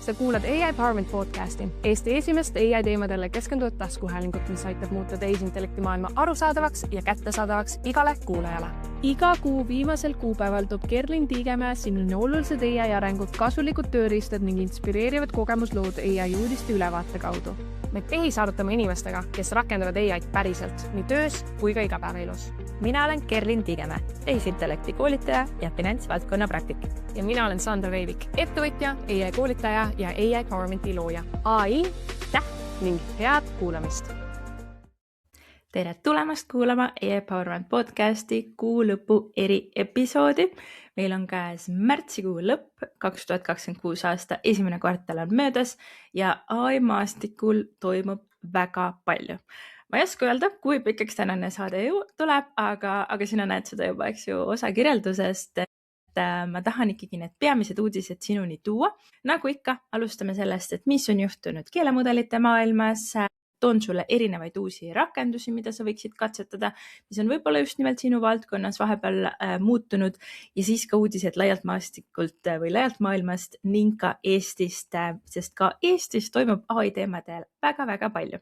Sa kuulad AI Empowerment podcasti, Eesti esimest AI teemadele keskenduvat taskuhäälingut, mis aitab muuta tehisintellekti maailma arusaadavaks ja kättesaadavaks igale kuulajale. Iga kuu viimasel kuupäeval toob Kerlin Tiigemäe sinuni olulised AI arengud, kasulikud tööriistad ning inspireerivad kogemuslood AI uudiste ülevaate kaudu. Me tehisarutame inimestega, kes rakendavad AI't päriselt nii töös kui ka igapäevaelus. Mina olen Kerlin Tiigemäe, tehisintellekti koolitaja ja finantsvaldkonna praktik. Ja mina olen Sandra Veivik, ettevõtja, AI koolitaja ja AI Empowermenti looja. AI, ning head kuulamist! Tere tulemast kuulama AI Empowerment podcasti kuu lõpu eriepisoodi. Meil on käes märtsikuu lõpp, 2026 aasta esimene kvartal on möödas ja AI maastikul toimub väga palju. Ma ei oska öelda, kui pikaks tänane saade tuleb, aga sina näed seda juba, osa kirjeldusest. Ma tahan ikkagi need peamised uudised sinuni tuua. Nagu ikka, alustame sellest, et mis on juhtunud keelemudelite maailmas. Toon sulle erinevaid uusi rakendusi, mida sa võiksid katsetada, mis on võib-olla just nimelt sinu valdkonnas vahepeal muutunud ja siis ka uudised laialt maastikult või laialt maailmast ning ka Eestist, sest ka Eestis toimub AI teemadel väga-väga palju.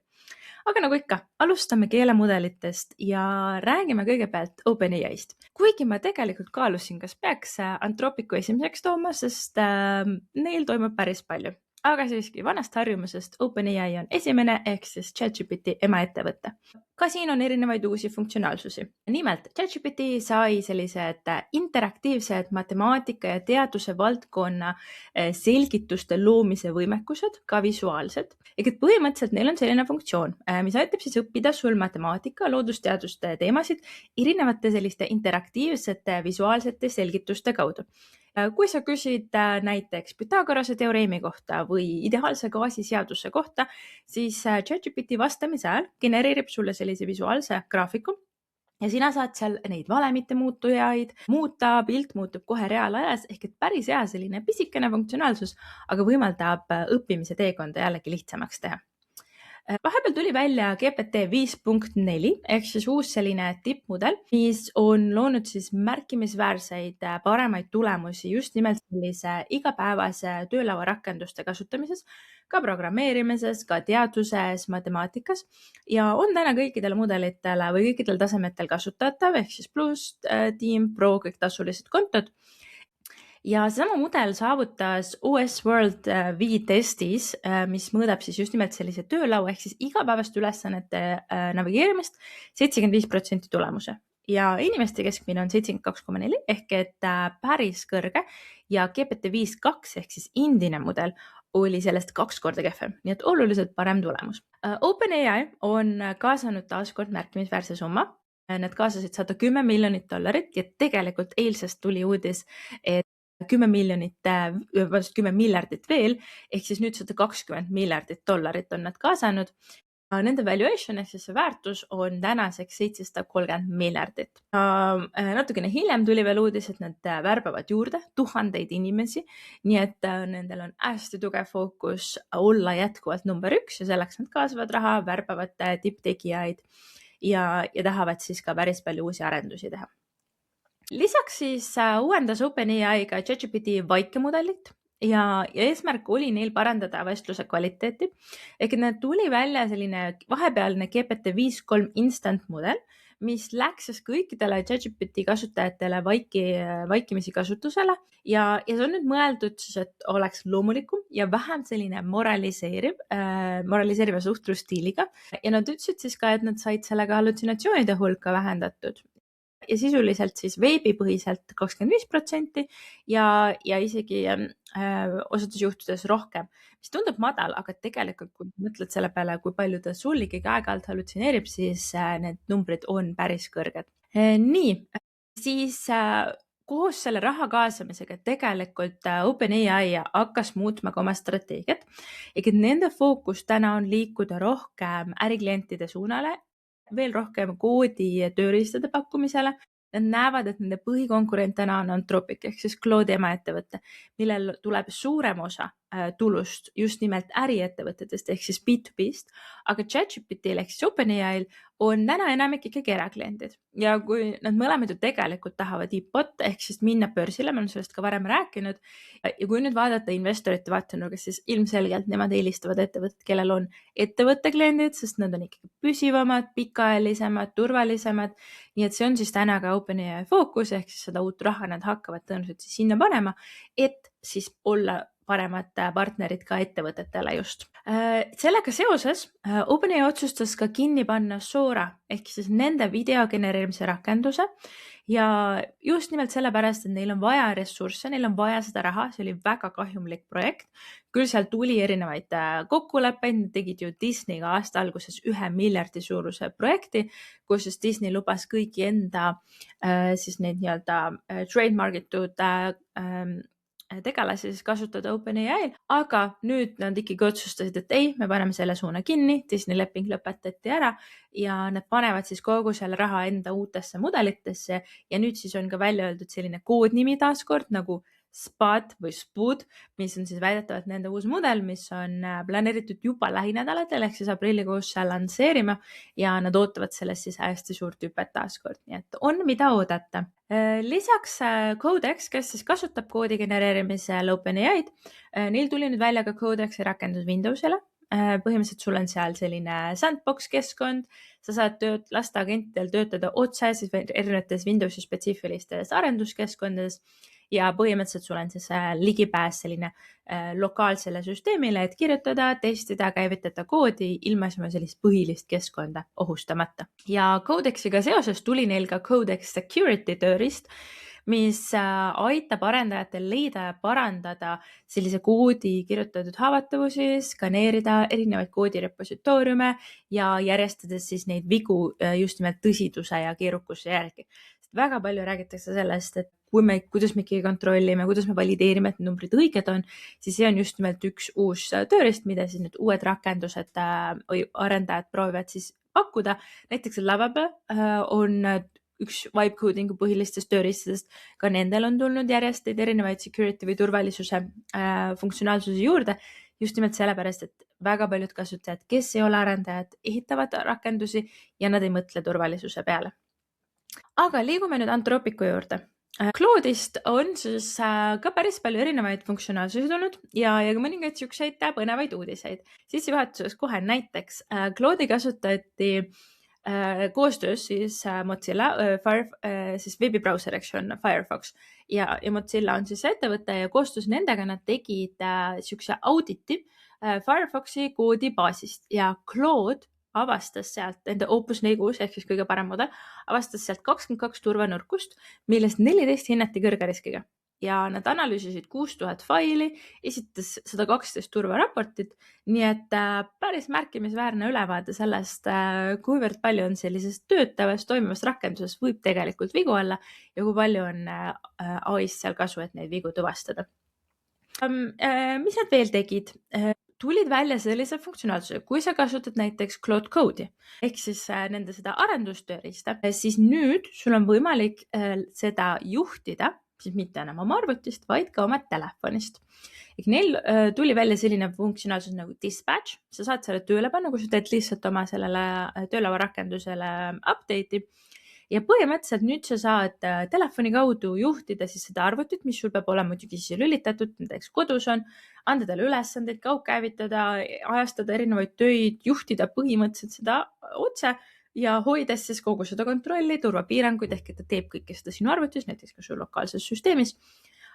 Aga nagu ikka, alustame keelemudelitest ja räägime kõigepealt OpenAI'st. Kuigi ma tegelikult kaalusin, kas peaks Anthropicu esimeseks tooma, sest neil toimub päris palju. Aga siiski vanast harjumusest OpenAI on esimene ehk siis ChatGPT emaettevõte. Ka siin on erinevaid uusi funktsionaalsusi. Nimelt, ChatGPT sai sellised interaktiivsed matemaatika ja teaduse valdkonna selgituste loomise võimekused, ka visuaalsed. Ehk et põhimõtteliselt neil on selline funktsioon, mis aitab siis õppida sul matemaatika, loodusteaduste teemasid erinevate selliste interaktiivsete visuaalsete selgituste kaudu. Kui sa küsid näiteks Pythagorase teoreemi kohta või ideaalse gaasiseaduse kohta, siis ChatGPT vastamise ajal genereerib sulle sellise visuaalse graafiku ja sina saad seal neid valemite muutujaid muuta, pilt muutub kohe reaalajas ehk et päris hea selline pisikene funktsionaalsus, aga võimaldab õppimise teekonda jällegi lihtsamaks teha. Vahepeal tuli välja GPT 5.4 ehk siis uus selline tippmudel, mis on loonud siis märkimisväärseid paremaid tulemusi just nimelt sellise igapäevase töölauarakenduste kasutamises, ka programmeerimises, ka teaduses, matemaatikas ja on täna kõikidele mudelitele või kõikidel tasemetel kasutatav ehk siis Plus, Team, Pro, kõik tasulised kontod. Ja sama mudel saavutas US World V testis, mis mõõdab siis just nimelt sellise töölaua ehk siis igapäevaste ülesannete navigeerimist 75% tulemuse. Ja inimeste keskmine on 72,4 ehk et päris kõrge ja GPT 5.2 ehk siis indine mudel oli sellest 2 korda kehvem, nii et oluliselt parem tulemus. OpenAI on kaasanud taaskord märkimisväärse summa. Nad kaasasid $110 miljonit ja tegelikult eilsest tuli uudis, et 10 miljardit veel, ehk siis nüüd $120 miljardit on nad kaasanud. Nende valuation ehk siis see väärtus on tänaseks $730 miljardit. Natukene hiljem tuli veel uudis, et nad värbavad juurde 1000 inimesi, nii et nendel on hästi tugev fookus olla jätkuvalt number 1 ja selleks nad kaasavad raha, värbavad tipptegijaid ja tahavad siis ka päris palju uusi arendusi teha. Lisaks siis uuendas OpenAI ka ChatGPT vaikemudelit ja eesmärk oli neil parandada vestluse kvaliteeti. Ehk need tuli välja selline vahepealne GPT 5.3 instant mudel, mis läks kõikidele ChatGPT kasutajatele vaikimisi kasutusele ja see on nüüd mõeldud siis, et oleks loomulikum ja vähem selline moraliseeriva suhtlusstiiliga ja nad ütlesid siis ka, et nad said sellega hallutsinatsioonide hulka vähendatud. Ja sisuliselt siis veebipõhiselt 25% ja isegi osates juhtudes rohkem, mis tundub madal, aga tegelikult kui mõtled selle peale, kui palju ta sul ikkagi aeg-ajalt hallutsineerib, siis need numbrid on päris kõrged. Nii, siis koos selle raha kaasamisega tegelikult OpenAI hakkas muutma ka oma strateegiat, ehk et nende fookus täna on liikuda rohkem äriklientide suunale, veel rohkem koodi tööriistade pakkumisele. Nad näevad, et nende põhikonkurent täna on Anthropic ehk siis Claude emaettevõte, millel tuleb suurem osa tulust just nimelt äriettevõtetest ehk siis B2B-st, aga ChatGPT-l ehk siis OpenAI-l on täna enamik ikkagi erakliendid ja kui nad mõlemad ju tegelikult tahavad e-bot ehk siis minna börsile, ma olen sellest ka varem rääkinud ja kui nüüd vaadata investorite vaatenurgast, siis ilmselgelt nemad eelistavad ettevõtted, kellel on ettevõtte kliendid, sest nad on ikkagi püsivamad, pikaajalisemad, turvalisemad. Nii et see on siis täna ka OpenAI fookus ehk siis seda uut raha nad hakkavad tõenäoliselt siis sinna panema, et siis olla paremad partnerid ka ettevõtetele just. Sellega seoses OpenAI otsustas ka kinni panna Sora ehk siis nende video genereerimise rakenduse ja just nimelt sellepärast, et neil on vaja ressursse, neil on vaja seda raha, see oli väga kahjumlik projekt. Küll seal tuli erinevaid kokkuleppeid, nad tegid ju Disneyga aasta alguses 1 miljardi suuruse projekti, kus siis Disney lubas kõiki enda siis neid nii-öelda trademarkitud tegelasi siis kasutada OpenAI, aga nüüd nad ikkagi otsustasid, et ei, me paneme selle suuna kinni, Disney leping lõpetati ära ja nad panevad siis kogu selle raha enda uutesse mudelitesse ja nüüd siis on ka välja öeldud selline koodnimi taaskord nagu Spud või Spud, mis on siis väidetavalt nende uus mudel, mis on planeeritud juba lähinädalatel ehk siis aprillikuus lansseerima ja nad ootavad sellest siis hästi suurt hüpet taaskord, nii et on mida oodata. Lisaks Codex, kes siis kasutab koodi genereerimisel OpenAI-d, neil tuli nüüd välja ka Codexi rakendus Windowsile. Põhimõtteliselt sul on seal selline sandbox keskkond, sa saad lasta agentidel töötada otse siis erinevates Windowsi spetsiifilistes arenduskeskkondades ja põhimõtteliselt sul on siis ligipääs selline lokaalsele süsteemile, et kirjutada, testida, käivitada koodi ilma sellist põhilist keskkonda ohustamata. Ja Codexiga seoses tuli neil ka Codex Security tööriist, mis aitab arendajatel leida ja parandada sellise koodi kirjutatud haavatavusi, skaneerida erinevaid koodirepositooriume ja järjestades siis neid vigu just nimelt tõsiduse ja keerukuse järgi. Väga palju räägitakse sellest, et kuidas me ikkagi kontrollime, kuidas me valideerime, et numbrid õiged on, siis see on just nimelt üks uus tööriist, mida siis nüüd uued rakendused või arendajad proovivad siis pakkuda. Näiteks Lovable on üks vibe codingu põhilistest tööriistadest, ka nendel on tulnud järjest erinevaid security või turvalisuse funktsionaalsusi juurde, just nimelt sellepärast, et väga paljud kasutajad, kes ei ole arendajad, ehitavad rakendusi ja nad ei mõtle turvalisuse peale. Aga liigume nüüd Anthropicu juurde. Claude'ist on siis ka päris palju erinevaid funktsionaalsusi tulnud ja mõningaid siukseid põnevaid uudiseid. Sissejuhatuses kohe näiteks Claude'i kasutati koostöös siis Mozilla, siis veebibrauser, eks on Firefox ja Mozilla on siis ettevõte ja koostöös nendega nad tegid siukse auditi Firefoxi koodi baasist ja Claude avastas sealt enda Opus 4 ehk siis kõige parem mudel, avastas sealt 22 turvanurkust, millest 14 hinnati kõrge riskiga ja nad analüüsisid 6000 faili, esitas 112 turvaraportit, nii et päris märkimisväärne ülevaade sellest, kuivõrd palju on sellisest töötavast, toimivast rakenduses võib tegelikult vigu olla ja kui palju on AI-st seal kasu, et neid vigu tuvastada. Mis nad veel tegid? Tulid välja sellise funktsionaalsuse, kui sa kasutad näiteks Claude Code'i ehk siis nende seda arendustööriista, siis nüüd sul on võimalik seda juhtida, siis mitte enam oma arvutist, vaid ka oma telefonist. Neil tuli välja selline funktsionaalsus nagu dispatch, sa saad selle tööle panna, kui sa teed lihtsalt oma sellele töölauarakendusele update'i. Ja põhimõtteliselt nüüd sa saad telefoni kaudu juhtida siis seda arvutit, mis sul peab olema muidugi siis lülitatud, näiteks kodus on, anda talle ülesandeid, kaugkäivitada, ajastada erinevaid töid, juhtida põhimõtteliselt seda otse ja hoides siis kogu seda kontrolli, turvapiiranguid ehk et ta teeb kõike seda sinu arvutis, näiteks ka sul lokaalses süsteemis.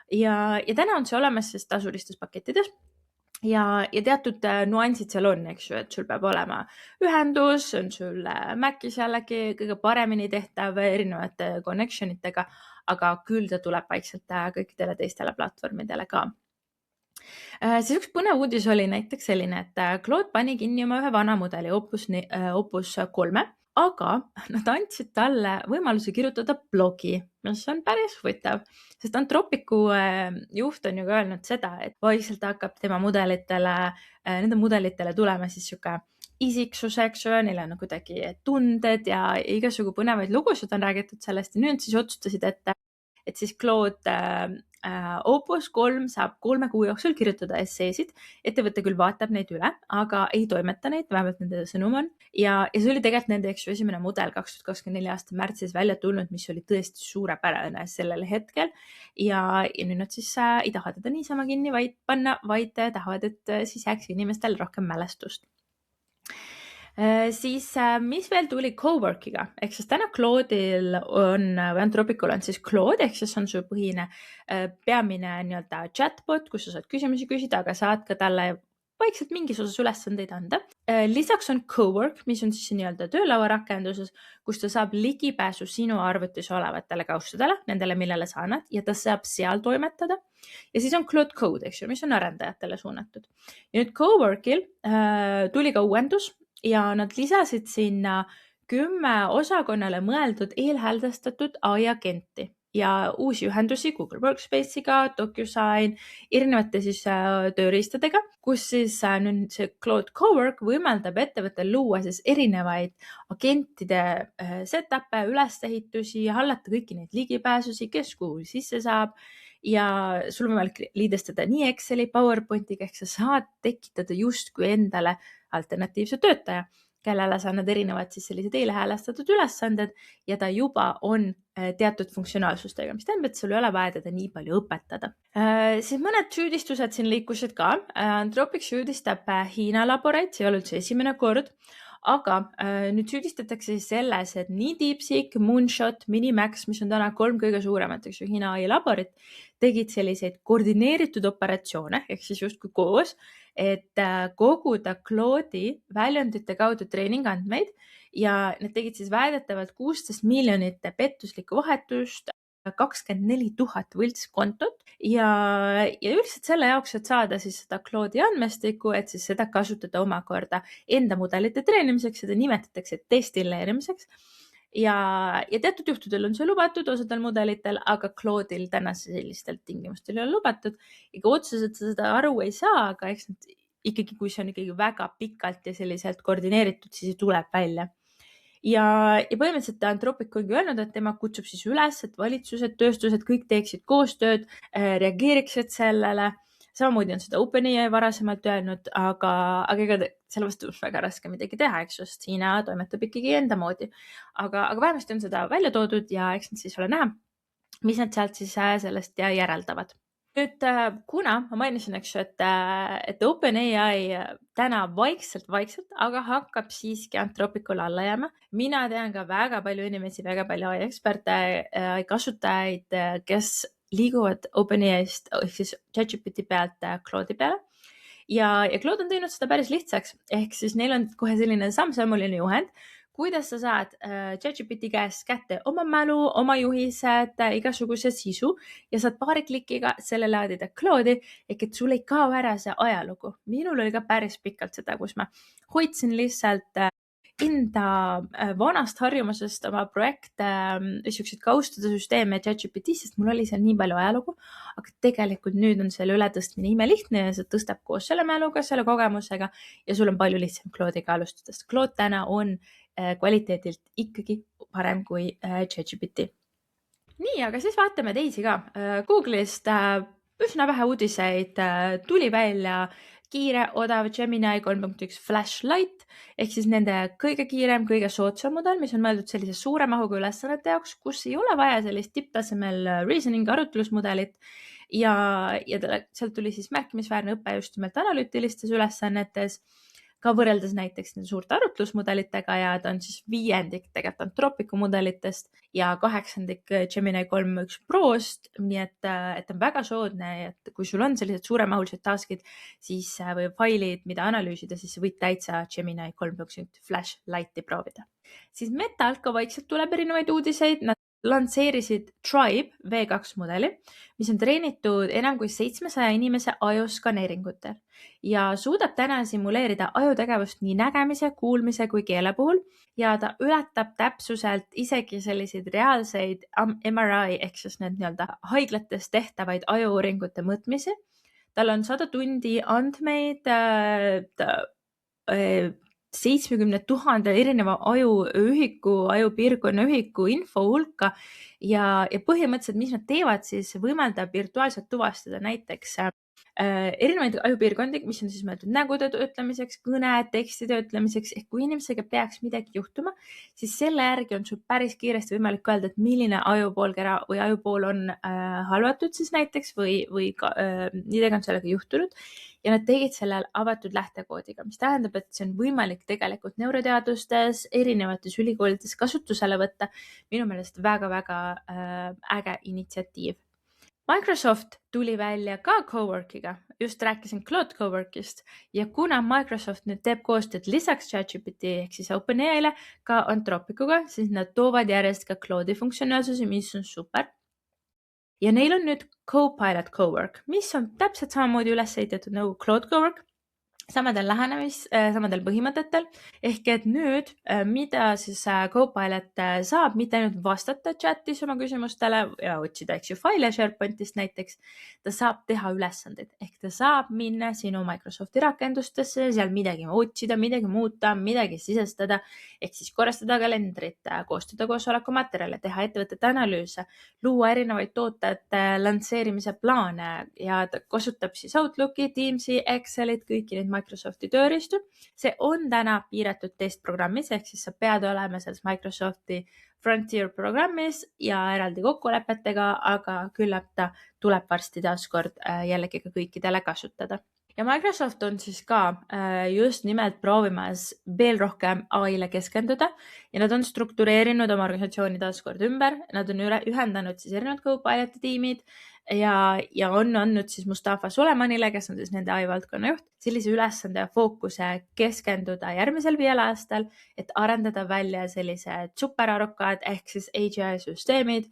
Ja täna on see olemas siis tasulistes pakettides. Ja teatud nuansid seal on, eks ju, et sul peab olema ühendus, on sul Macis jällegi kõige paremini tehtav erinevate connection itega, aga küll ta tuleb vaikselt kõikidele teistele platvormidele ka. Siis üks põnev uudis oli näiteks selline, et Claude pani kinni oma ühe vana mudeli Opus 3, aga nad andsid talle võimaluse kirjutada blogi, mis on päris huvitav, sest Anthropicu juht on ju ka öelnud seda, et vaikselt hakkab tema nende mudelitele tulema siis siuke isiksus, eks ju, neil on kuidagi tunded ja igasugu põnevaid lugusid on räägitud sellest ja nüüd siis otsustasid, et et siis Claude Opus 3 saab 3 kuu jooksul kirjutada esseesid. Ettevõte küll vaatab neid üle, aga ei toimeta neid, vähemalt nende sõnum on. Ja see oli tegelikult nende esimene mudel 2024 aasta märtsis välja tulnud, mis oli tõesti suurepärane sellel hetkel. Ja nüüd nad siis ei taha teda niisama kinni panna, vaid tahavad, et siis jääks inimestel rohkem mälestust. Siis mis veel tuli Coworkiga, ehk siis täna Claude'il on, või Anthropicul on siis Claude, ehk siis on su põhine peamine nii-öelda chatbot, kus sa saad küsimusi küsida, aga saad ka talle vaikselt mingis osas ülesandeid anda. Lisaks on Cowork, mis on siis nii-öelda töölauarakenduses, kus ta saab ligipääsu sinu arvutis olevatele kaustadele, nendele, millele sa annad, ja ta saab seal toimetada. Ja siis on Claude Code, mis on arendajatele suunatud. Ja nüüd Coworkil tuli ka uuendus, ja nad lisasid sinna 10 osakonnale mõeldud eelhääldastatud AI-agenti ja uusi ühendusi Google Workspace'iga, DocuSign, erinevate siis tööriistadega, kus siis nüüd see Claude Cowork võimaldab ettevõttel luua siis erinevaid agentide setup'e, ülesehitusi, hallata kõiki neid ligipääsusi, kes kuhu sisse saab. Ja sul on võimalik liidestada nii Exceli, PowerPointiga, ehk sa saad tekitada justkui endale alternatiivse töötaja, kellele sa annad erinevad siis sellised eelhäälestatud ülesanded ja ta juba on teatud funktsionaalsustega, mis tähendab, et sul ei ole vaja teda nii palju õpetada. Siis mõned süüdistused siin liikusid ka. Anthropic süüdistab Hiina laboreid, see ei ole üldse esimene kord. Aga nüüd süüdistatakse siis selles, et nii DeepSeek, Moonshot, Minimax, mis on täna 3 kõige suuremat Hiina AI laborit, tegid selliseid koordineeritud operatsioone, ehk siis justkui koos, et koguda Claude'i väljundite kaudu treeningandmeid ja need tegid siis väidetavalt 16 miljonit pettuslikku vahetust, 24 000 võltskontot ja üldiselt selle jaoks, et saada siis seda Claude'i andmestikku, et siis seda kasutada omakorda enda mudelite treenimiseks, seda nimetatakse testilleerimiseks. Ja teatud juhtudel on see lubatud osadel mudelitel, aga Claude'il täna sellistel tingimustel ei ole lubatud. Ega otseselt sa seda aru ei saa, aga eks ikkagi, kui see on ikkagi väga pikalt ja selliselt koordineeritud, siis see tuleb välja. Ja põhimõtteliselt Anthropic ongi öelnud, et tema kutsub siis üles, et valitsused, tööstused, kõik teeksid koostööd, reageeriksid sellele. Samamoodi on seda OpenAI varasemalt öelnud, aga ega selle vastu väga raske midagi teha, eks just Hiina toimetab ikkagi enda moodi. Aga vähemasti on seda välja toodud ja eks nad siis ole näha, mis nad sealt siis sellest järeldavad. Nüüd, kuna ma mainisin, et OpenAI täna vaikselt, aga hakkab siiski Anthropicule alla jääma. Mina tean ka väga palju inimesi, väga palju AI-eksperte, kasutajaid, kes liiguvad OpenAI'st ehk siis ChatGPT pealt Claude'i peale. Ja Claude on teinud seda päris lihtsaks, ehk siis neil on kohe selline samm-sammuline juhend, kuidas sa saad ChatGPT käest kätte oma mälu, oma juhised, igasuguse sisu ja saad paari klikiga selle laadida Claude'i, ehk et sul ei kao ära see ajalugu. Minul oli ka päris pikalt seda, kus ma hoidsin lihtsalt enda vanast harjumusest oma projekte, niisuguseid kaustada süsteeme ChatGPT, sest mul oli seal nii palju ajalugu, aga tegelikult nüüd on selle ületõstmine imelihtne ja see tõstab koos selle mäluga, selle kogemusega ja sul on palju lihtsam Claude'iga alustada. Claude täna on kvaliteedilt ikkagi parem kui ChatGPT. Nii, aga siis vaatame teisi ka. Google'ist üsna vähe uudiseid tuli välja kiire, odav Gemini 3.1 Flash Lite, ehk siis nende kõige kiirem, kõige soodsam mudel, mis on mõeldud sellise suure mahuga ülesannete jaoks, kus ei ole vaja sellist tipptasemel reasoning arutlusmudelit ja sealt tuli siis märkimisväärne õpe just nimelt analüütilistes ülesannetes, ka võrreldes näiteks suurte arutlusmudelitega ja ta on siis 5% tegelikult Anthropicu mudelitest ja 8% Gemini 3.1 Prost, nii et on väga soodne, et kui sul on sellised suuremahulised taskid siis, või failid, mida analüüsida, siis võid täitsa Gemini 3.1 Flash Lite'i proovida. Siis Metalt ka vaikselt tuleb erinevaid uudiseid, nad lansseerisid Tribe V2 mudeli, mis on treenitud enam kui 700 inimese ajuskaneeringutel ja suudab täna simuleerida ajutegevust nii nägemise, kuulmise kui keele puhul ja ta ületab täpsuselt isegi selliseid reaalseid MRI ehk siis need nii-öelda haiglates tehtavaid ajuuuringute mõõtmisi. Tal on 100 tundi andmeid 70 000 erineva ajupiirkonna ühiku info hulka ja põhimõtteliselt, mis nad teevad, siis võimaldab virtuaalselt tuvastada näiteks erinevaid ajupiirkondi, mis on siis mõeldud nägude töötlemiseks, kõne, teksti töötlemiseks, ehk kui inimesega peaks midagi juhtuma, siis selle järgi on sul päris kiiresti võimalik öelda, et milline ajupoolkera või ajupool on halvatud siis näiteks või midagi on sellega juhtunud. Ja nad tegid sellel avatud lähtekoodiga, mis tähendab, et see on võimalik tegelikult neuroteadustes, erinevates ülikoolides kasutusele võtta. Minu meelest väga-väga äge initsiatiiv. Microsoft tuli välja ka Coworkiga, just rääkisin Claude Coworkist ja kuna Microsoft nüüd teeb koostööd lisaks ChatGPT ehk siis OpenAI'le ka Anthropic'uga, siis nad toovad järjest ka Claude'i funktsionaalsusi, mis on super. Ja neil on nüüd Copilot Cowork, mis on täpselt samamoodi üles ehitatud nagu Claude Cowork, samadel põhimõtetel, ehk et nüüd, mida siis Copilot saab, mitte ainult vastata chatis oma küsimustele ja otsida, faile SharePointist näiteks, ta saab teha ülesandeid, ehk ta saab minna sinu Microsofti rakendustesse, seal midagi otsida, midagi muuta, midagi sisestada, ehk siis korrastada kalendrit, koostada koosolekumaterjale, teha ettevõtete analüüse, luua erinevaid tootete lansseerimise plaane ja ta kasutab siis Outlooki, Teamsi, Excelit, kõiki neid Microsofti tööriistu. See on täna piiratud testprogrammis, ehk siis sa pead olema selles Microsofti Frontier programmis ja eraldi kokkulepetega, aga küllap ta tuleb varsti taaskord jällegi ka kõikidele kasutada. Ja Microsoft on siis ka just nimelt proovimas veel rohkem AI-le keskenduda ja nad on struktureerinud oma organisatsiooni taaskord ümber. Nad on ühendanud siis erinevad Copiloti tiimid ja on andnud siis Mustafa Sulemanile, kes on siis nende AI-valdkonna juht, sellise ülesande ja fookuse keskenduda järgmisel 5 aastal, et arendada välja sellised superarukad ehk siis AGI-süsteemid.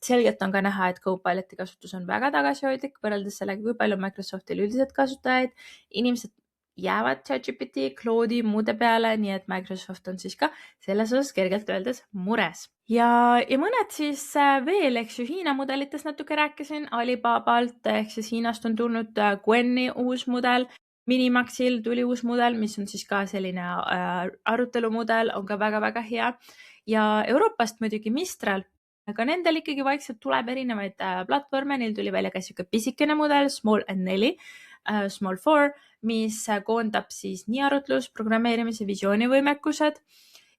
Selgelt on ka näha, et Copiloti kasutus on väga tagasihoidlik võrreldes sellega, kui palju Microsoftil üldiselt kasutajaid. Inimesed jäävad ChatGPT, Claude'i muude peale, nii et Microsoft on siis ka selles osas kergelt öeldes mures. Ja mõned siis veel, Hiina mudelitest natuke rääkisin, Alibabalt, ehk siis Hiinast on tulnud Gwen'i uus mudel, Minimaxil tuli uus mudel, mis on siis ka selline arutelumudel, on ka väga-väga hea. Ja Euroopast muidugi Mistral, aga nendel ikkagi vaikselt tuleb erinevaid platvorme, neil tuli välja ka siuke pisikene mudel, Small N4, Small 4, mis koondab siis nii arutlus, programmeerimise, visioonivõimekused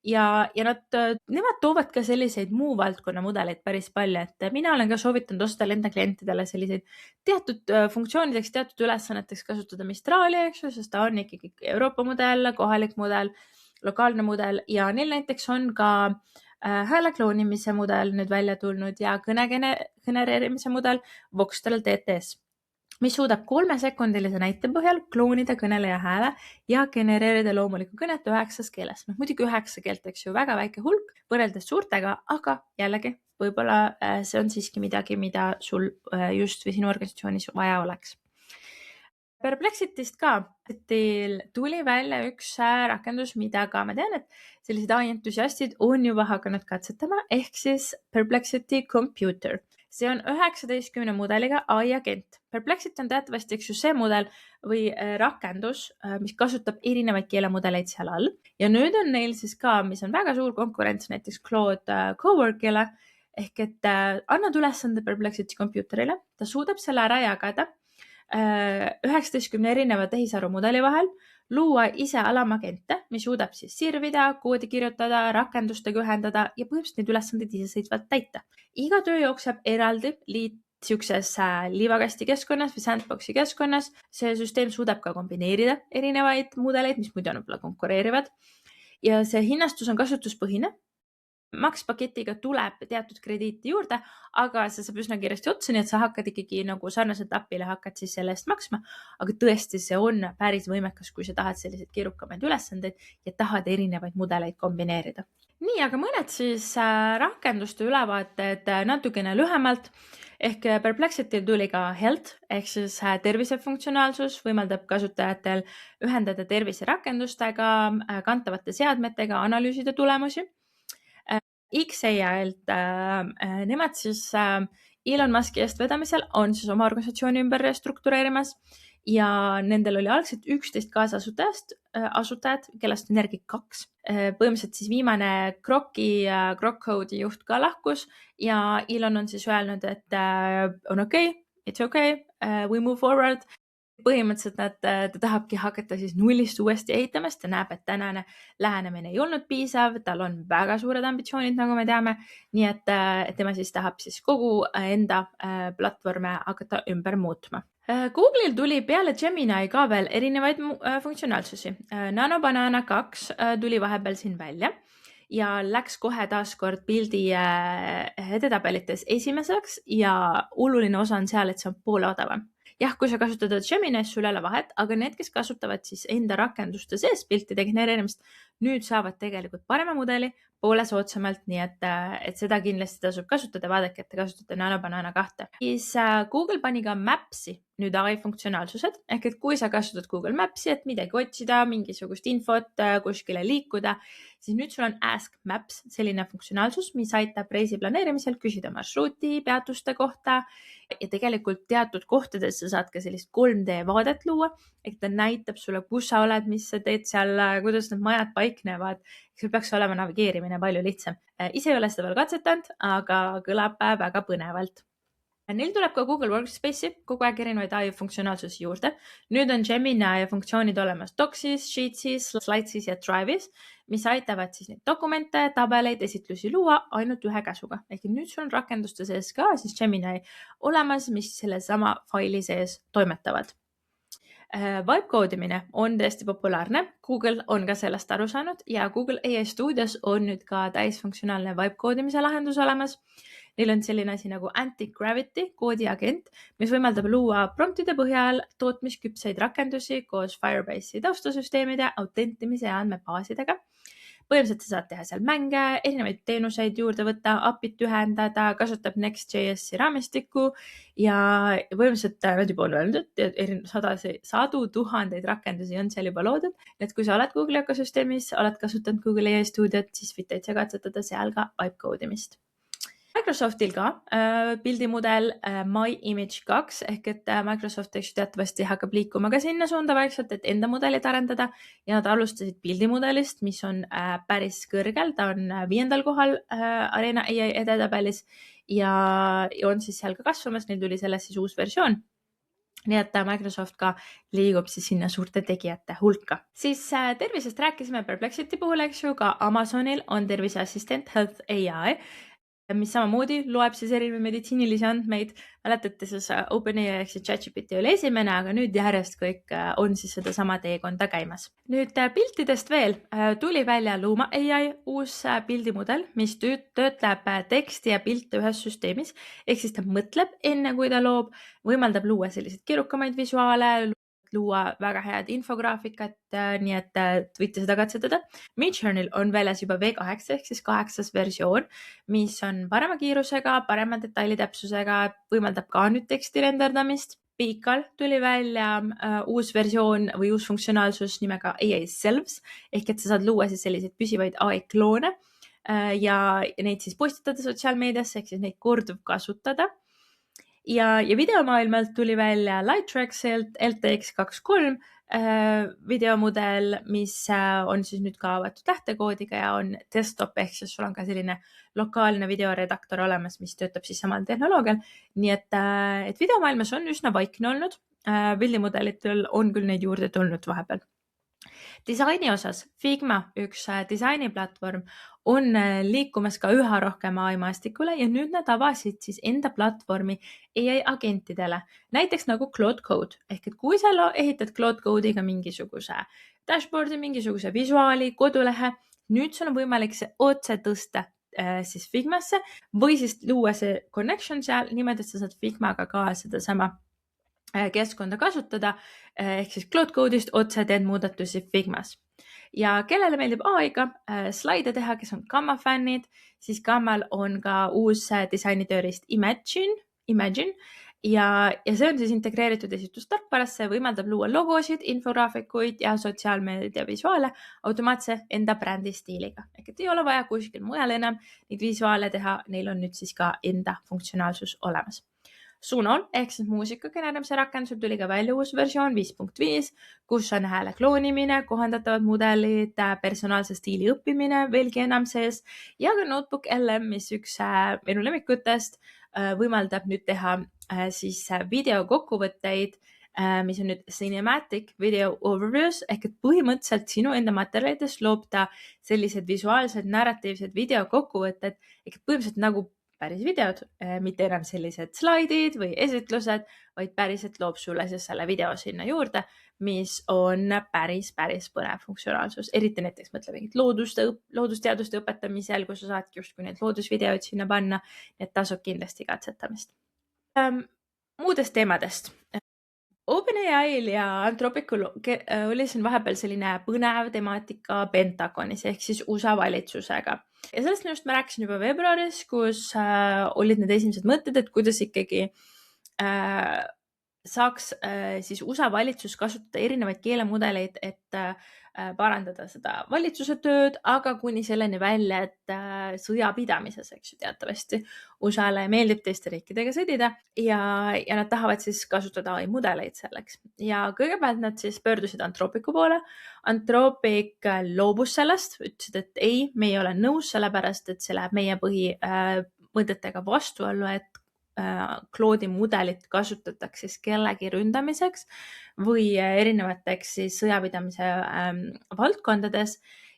ja nemad toovad ka selliseid muu valdkonna mudeleid päris palju, et mina olen ka soovitanud ostada enda klientidele selliseid teatud funktsioonideks, teatud ülesanneteks kasutada Mistrali, sest ta on ikkagi Euroopa mudel, kohalik mudel, lokaalne mudel ja neil näiteks on ka hääle kloonimise mudel nüüd välja tulnud ja kõne genereerimise mudel Voxtel TTS, mis suudab 3-sekundilise näite põhjal kloonida kõneleja hääle ja genereerida loomulikku kõnet 9 keeles. Muidugi 9 keelt, väga väike hulk võrreldes suurtega, aga jällegi võib-olla see on siiski midagi, mida sul just või sinu organisatsioonis vaja oleks. Perplexitist ka tuli välja üks rakendus, mida ka ma tean, et sellised AI-entusiastid on juba hakanud katsetama, ehk siis Perplexity Computer. See on 19 mudeliga AI-agent. Perplexity on teatavasti see mudel või rakendus, mis kasutab erinevaid keelemudeleid seal all. Ja nüüd on neil siis ka, mis on väga suur konkurents näiteks Claude Coworkile, ehk et annad ülesande Perplexity Computerile, ta suudab selle ära jagada 19 erineva tehisarumudeli vahel, luua ise alamagente, mis suudab siis sirvida, koodi kirjutada, rakendustega ühendada ja põhimõtteliselt neid ülesandeid iseseisvalt täita. Iga töö jookseb eraldi siukses liivakasti keskkonnas või sandboxi keskkonnas. See süsteem suudab ka kombineerida erinevaid mudeleid, mis muidu võib-olla konkureerivad. Ja see hinnastus on kasutuspõhine. Max-paketiga tuleb teatud krediiti juurde, aga see saab üsna kiiresti otsa, nii et sa hakkad ikkagi nagu sarnaselt appile hakkad siis selle eest maksma, aga tõesti see on päris võimekas, kui sa tahad selliseid keerukamaid ülesandeid ja tahad erinevaid mudeleid kombineerida. Nii, aga mõned siis rakenduste ülevaated natukene lühemalt, ehk Perplexityl tuli ka Health, ehk siis tervisefunktsionaalsus, võimaldab kasutajatel ühendada terviserakendustega, kantavate seadmetega, analüüsida tulemusi. XAI-lt nemad siis Elon Muski eestvedamisel on siis oma organisatsiooni ümber restruktureerimas ja nendel oli algselt 11 kaasasutajat, kellest on järgi 2. Põhimõtteliselt siis viimane Grok Code'i juht ka lahkus ja Elon on siis öelnud, et on okei, it's okay, we move forward. Põhimõtteliselt ta tahabki hakata siis nullist uuesti ehitamast, ta näeb, et tänane lähenemine ei olnud piisav, tal on väga suured ambitsioonid, nagu me teame, nii et tema siis tahab siis kogu enda platvorme hakata ümber muutma. Google'il tuli peale Gemini ka veel erinevaid funktsionaalsusi. Nano Banana 2 tuli vahepeal siin välja ja läks kohe taaskord pildi edetabelites esimeseks ja oluline osa on seal, et see on poole odavam. Jah, kui sa kasutad Gemini's, sul ei ole vahet, aga need, kes kasutavad siis enda rakenduste sees piltide genereerimist, nüüd saavad tegelikult parema mudeli poole soodsamalt, nii et seda kindlasti tasub kasutada, vaadake, et te kasutate Nano Banana 2. Siis Google pani ka Maps'i nüüd AI funktsionaalsused, ehk et kui sa kasutad Google Maps'i, et midagi otsida, mingisugust infot kuskile liikuda, siis nüüd sul on Ask Maps, selline funktsionaalsus, mis aitab reisi planeerimisel küsida marsruuti, peatuste kohta ja tegelikult teatud kohtades sa saad ka sellist 3D vaadet luua, ehk ta näitab sulle, kus sa oled, mis sa teed seal, kuidas need majad paiknevad. Sul peaks olema navigeerimine palju lihtsam. Ise ei ole seda veel katsetanud, aga kõlab väga põnevalt. Neil tuleb ka Google Workspace'i kogu aeg erinevaid AI funktsionaalsusi juurde. Nüüd on Gemini funktsioonid olemas Docsis, Sheetsis, Slidesis ja Drive'is, mis aitavad siis neid dokumente, tabeleid, esitlusi luua ainult ühe käsuga. Ehk nüüd sul on rakenduste sees ka siis Gemini olemas, mis selle sama faili sees toimetavad. Vibe koodimine on tõesti populaarne. Google on ka sellest aru saanud ja Google AI Studios on nüüd ka täisfunktsionaalne vibe koodimise lahendus olemas. Neil on selline asi nagu Anti-Gravity koodiagent, mis võimaldab luua promptide põhjal tootmisküpseid rakendusi koos Firebase'i taustasüsteemide, autentimise ja andmebaasidega. Põhimõtteliselt sa saad teha seal mänge, erinevaid teenuseid juurde võtta, API-t ühendada, kasutab Next.js-i raamistikku ja põhimõtteliselt nad juba on öelnud, et sadu tuhandeid rakendusi on seal juba loodud. Et kui sa oled Google ökosüsteemis, oled kasutanud Google AI Studiot, siis võid täitsa katsetada seal ka vibe koodimist. Microsoftil ka pildimudel My Image 2 ehk et Microsoft teatavasti hakkab liikuma ka sinna suunda vaikselt, et enda mudelit arendada ja nad alustasid pildimudelist, mis on päris kõrgel, ta on 5. kohal Arena AI edetabelis ja on siis seal ka kasvamas, neil tuli sellest siis uus versioon. Nii et Microsoft ka liigub siis sinna suurte tegijate hulka. Siis tervisest rääkisime Perplexity puhul, eks ju, ka Amazonil on terviseassistent Health AI, mis samamoodi loeb siis erinevaid meditsiinilisi andmeid. Mäletate, siis OpenAI ehk ChatGPT oli esimene, aga nüüd järjest kõik on siis seda sama teekonda käimas. Nüüd piltidest veel tuli välja Luma AI uus pildimudel, mis töötleb teksti ja pilte ühes süsteemis. Ehk siis ta mõtleb enne, kui ta loob, võimaldab luua selliseid keerukamaid visuaale, luua väga head infograafikat, nii et võite seda katsetada. Midjourney'l on väljas juba V8 ehk siis 8. versioon, mis on parema kiirusega, parema detailitäpsusega, võimaldab ka nüüd teksti renderdamist. Pikal tuli välja uus versioon või uus funktsionaalsus nimega AI Selves, ehk et sa saad luua siis selliseid püsivaid AI kloone ja neid siis postitada sotsiaalmeediasse, ehk siis neid korduv kasutada. Ja videomaailmalt tuli välja Lightraxilt LTX23 videomudel, mis on siis nüüd ka avatud lähtekoodiga ja on desktop, ehk siis sul on ka selline lokaalne videoredaktor olemas, mis töötab siis samal tehnoloogial. Nii et videomaailmas on üsna vaikne olnud. Pildimudelitel on küll neid juurde tulnud vahepeal. Disaini osas Figma, üks disainiplatvorm, on liikumas ka üha rohkem AI-maastikule ja nüüd nad avasid siis enda platvormi AI agentidele, näiteks nagu Claude Code. Ehk et kui sa ehitad Claude Code'iga mingisuguse dashboardi, mingisuguse visuaali, kodulehe, nüüd sul on võimalik see otse tõsta siis Figmasse või siis luua see connection seal niimoodi, et sa saad Figmaga ka sedasama keskkonda kasutada, ehk siis Claude Code'ist otse teed muudatusi Figmas. Ja kellele meeldib AI-ga slaide teha, kes on Gamma fännid, siis Gammal on ka uus disainitööriist Imagine ja see on siis integreeritud esitustarkvarasse, võimaldab luua logosid, infograafikuid ja sotsiaalmeedia visuaale automaatse enda brändi stiiliga. Ehk et ei ole vaja kuskil mujal enam neid visuaale teha, neil on nüüd siis ka enda funktsionaalsus olemas. Sunon ehk siis muusika genereerimise rakendusel tuli ka välja uus versioon 5.5, kus on hääle kloonimine, kohandatavad mudelid, personaalse stiili õppimine veelgi enam sees ja ka Notebook LM, mis üks minu lemmikutest võimaldab nüüd teha siis videokokkuvõtteid, mis on nüüd cinematic video overviews ehk et põhimõtteliselt sinu enda materjalidest loob ta sellised visuaalsed narratiivsed videokokkuvõtted ehk et põhimõtteliselt nagu päris videod, mitte enam sellised slaidid või esitlused, vaid päriselt loob sulle siis selle video sinna juurde, mis on päris põnev funktsionaalsus. Eriti näiteks mõtle mingit loodusteaduste õpetamisel, kus sa saadki justkui neid loodusvideoid sinna panna, et tasub kindlasti katsetamist. Muudest teemadest. OpenAI'l ja Anthropicul oli siin vahepeal selline põnev temaatika Pentagonis ehk siis USA valitsusega. Ja sellest minust ma rääkisin juba veebruaris, kus olid need esimesed mõtted, et kuidas ikkagi saaks siis USA valitsus kasutada erinevaid keelemudeleid, et parandada seda valitsuse tööd, aga kuni selleni välja, et sõjapidamises, eks ju, teatavasti USA-le meeldib teiste riikidega sõdida ja nad tahavad siis kasutada AI mudeleid selleks. Ja kõigepealt nad siis pöördusid Anthropicu poole. Anthropic loobus sellest, ütlesid, et ei, me ei ole nõus, sellepärast et see läheb meie põhimõtetega vastuollu, et Claude'i mudelit kasutatakse siis kellegi ründamiseks või erinevateks siis sõjapidamise valdkondades